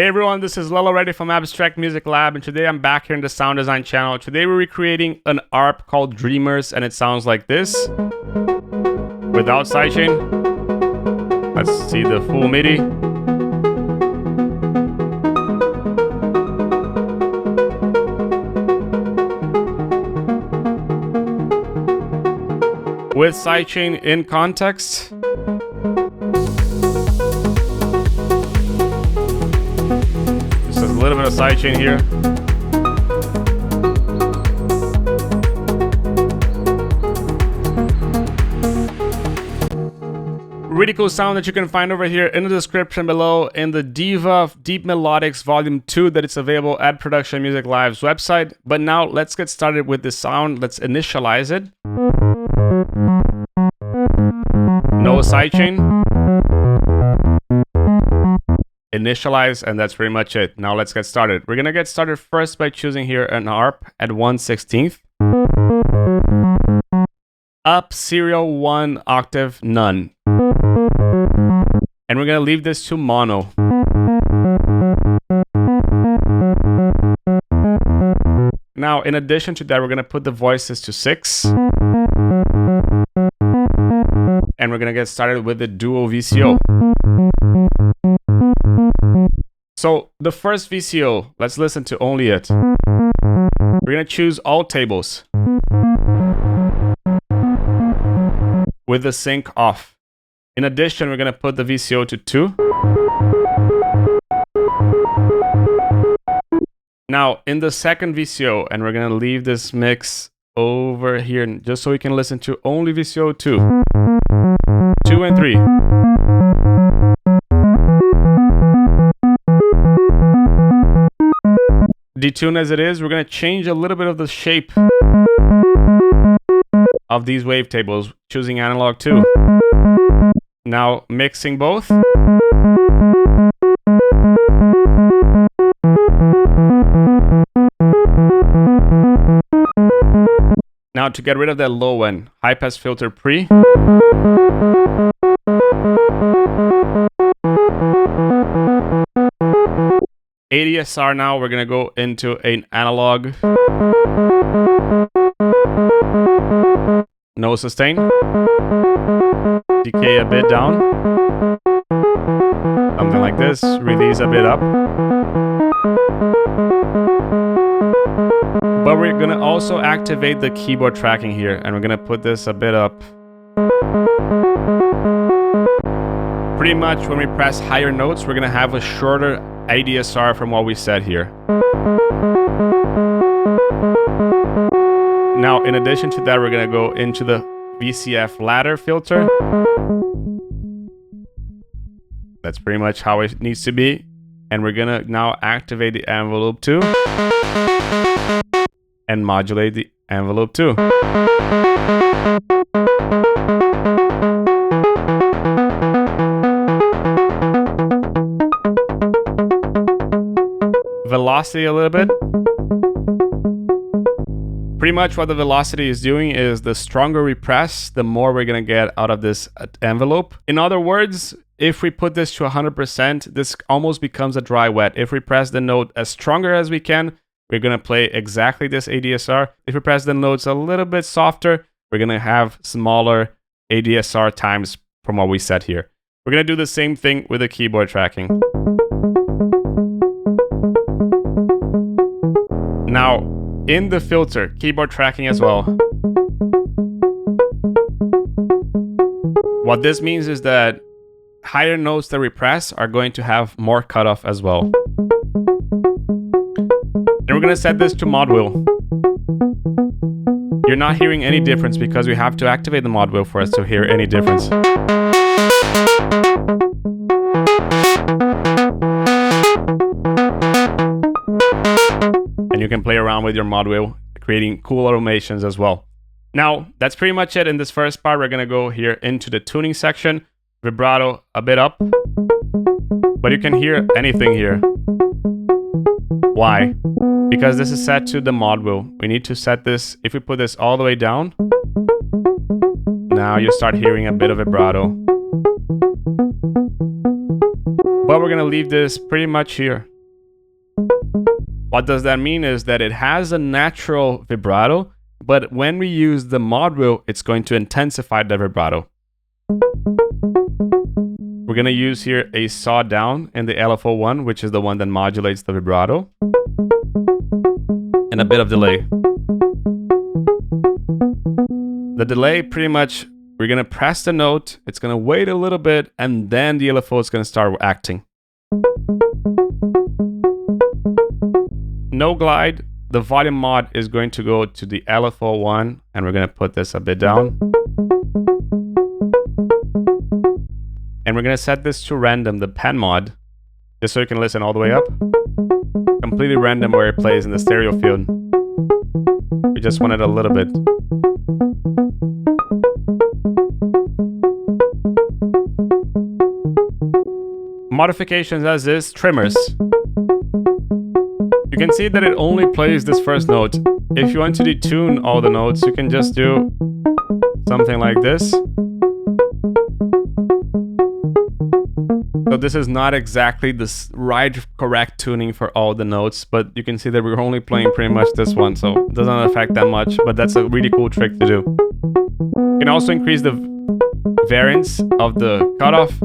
Hey everyone, this is Lelo Ready from Abstract Music Lab, and today I'm back here in the sound design channel. Today we're recreating an ARP called Dreamers, and it sounds like this without sidechain. Let's see the full MIDI. With sidechain in context. Just a little bit of sidechain here. Really cool sound that you can find over here in the description below in the DIVA Deep Melodics Volume 2 that it's available at Production Music Live's website. But now let's get started with this sound. Let's initialize it. No sidechain. Initialize, and that's pretty much it. Now let's get started. We're gonna get started first by choosing here an ARP at 1/16. Up, serial, 1 octave, none. And we're gonna leave this to mono. Now, in addition to that, we're gonna put the voices to 6. And we're gonna get started with the dual VCO. So the first VCO, let's listen to only it. We're gonna choose all tables with the sync off. In addition, we're gonna put the VCO to 2. Now in the second VCO, and we're gonna leave this mix over here just so we can listen to only VCO 2. 2 and 3. Detune as it is, we're going to change a little bit of the shape of these wavetables, choosing analog 2. Now mixing both. Now to get rid of that low end, high pass filter pre. ADSR now, we're gonna go into an analog. No sustain. Decay a bit down. Something like this. Release a bit up. But we're gonna also activate the keyboard tracking here, and we're gonna put this a bit up. Pretty much when we press higher notes, we're gonna have a shorter ADSR from what we said here. Now, in addition to that, we're gonna go into the VCF ladder filter. That's pretty much how it needs to be. And we're gonna now activate the envelope 2 and modulate the envelope 2. Velocity a little bit. Pretty much what the velocity is doing is the stronger we press, the more we're gonna get out of this envelope. In other words, if we put this to 100%, this almost becomes a dry wet. If we press the note as stronger as we can, we're gonna play exactly this ADSR. If we press the notes a little bit softer, we're gonna have smaller ADSR times from what we said here. We're gonna do the same thing with the keyboard tracking. Now, in the filter, keyboard tracking as well. What this means is that higher notes that we press are going to have more cutoff as well. And we're gonna set this to mod wheel. You're not hearing any difference because we have to activate the mod wheel for us to hear any difference. And you can play around with your mod wheel, creating cool automations as well. Now, that's pretty much it in this first part. We're gonna go here into the tuning section. Vibrato a bit up. But you can hear anything here. Why? Because this is set to the mod wheel. We need to set this, if we put this all the way down, now you start hearing a bit of vibrato. but we're gonna leave this pretty much here. What does that mean is that it has a natural vibrato, but when we use the mod wheel, it's going to intensify the vibrato. We're gonna use here a saw down in the LFO1, which is the one that modulates the vibrato, and a bit of delay. The delay, pretty much, we're gonna press the note, it's gonna wait a little bit, and then the LFO is gonna start acting. No glide, the volume mod is going to go to the LFO1, and we're gonna put this a bit down. And we're gonna set this to random, the pen mod, just so you can listen all the way up. Completely random where it plays in the stereo field. We just want it a little bit. Modifications as is, trimmers. You can see that it only plays this first note. If you want to detune all the notes, you can just do something like this. So this is not exactly the right correct tuning for all the notes, but you can see that we're only playing pretty much this one, so it doesn't affect that much, but that's a really cool trick to do. You can also increase the variance of the cutoff,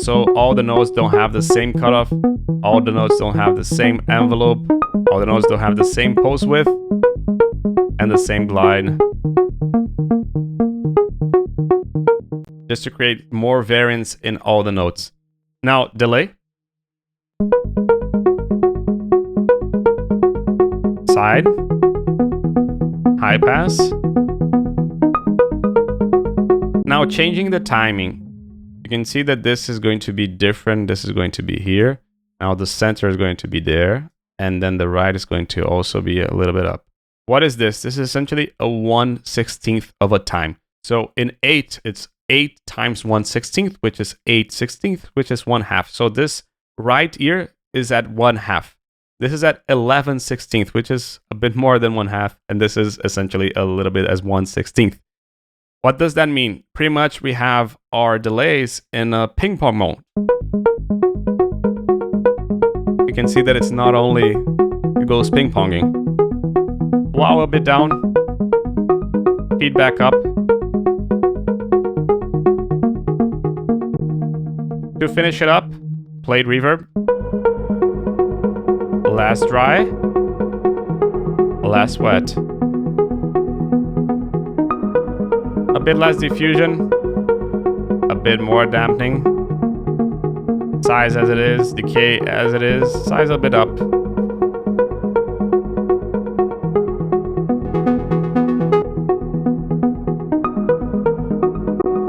so all the notes don't have the same cutoff, all the notes don't have the same envelope, all the notes don't have the same pulse width, and the same glide. Just to create more variance in all the notes. Now, delay. Side. High pass. Now, changing the timing. You can see that this is going to be different. This is going to be here. Now, the center is going to be there. And then the right is going to also be a little bit up. What is this? This is essentially a 1/16th of a time. So in 8, it's 8 times 1/16th, which is 8/16th, which is 1/2. So this right ear is at 1/2. This is at 11/16th, which is a bit more than 1/2. And this is essentially a little bit as 1/16th. What does that mean? Pretty much we have our delays in a ping pong mode. You can see that it's not only, it goes ping ponging. Wow, a bit down. Feedback up. To finish it up, played reverb. Last dry. Last wet. A bit less diffusion. A bit more dampening. Size as it is, decay as it is, size a bit up.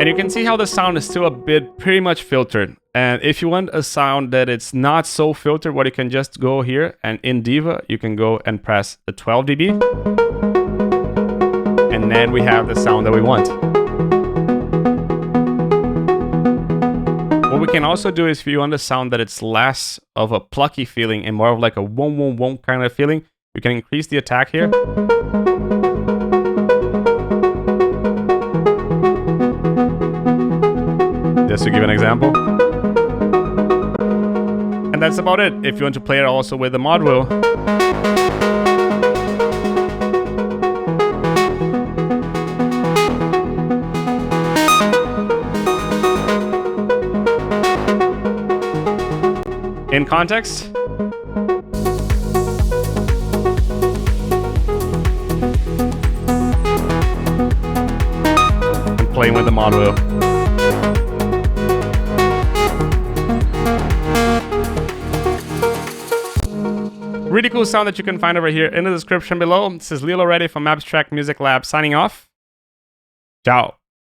And you can see how the sound is still a bit pretty much filtered. And if you want a sound that it's not so filtered, what you can just go here and in DIVA, you can go and press the 12 dB. And then we have the sound that we want. What we can also do is if you want a sound that it's less of a plucky feeling and more of like a wom wom wom kind of feeling, you can increase the attack here. Just to give an example. And that's about it. If you want to play it also with the mod wheel. In context. And playing with the mod wheel. Really cool sound that you can find over here in the description below. This is Lilo Reddy from Abstract Music Lab signing off. Ciao.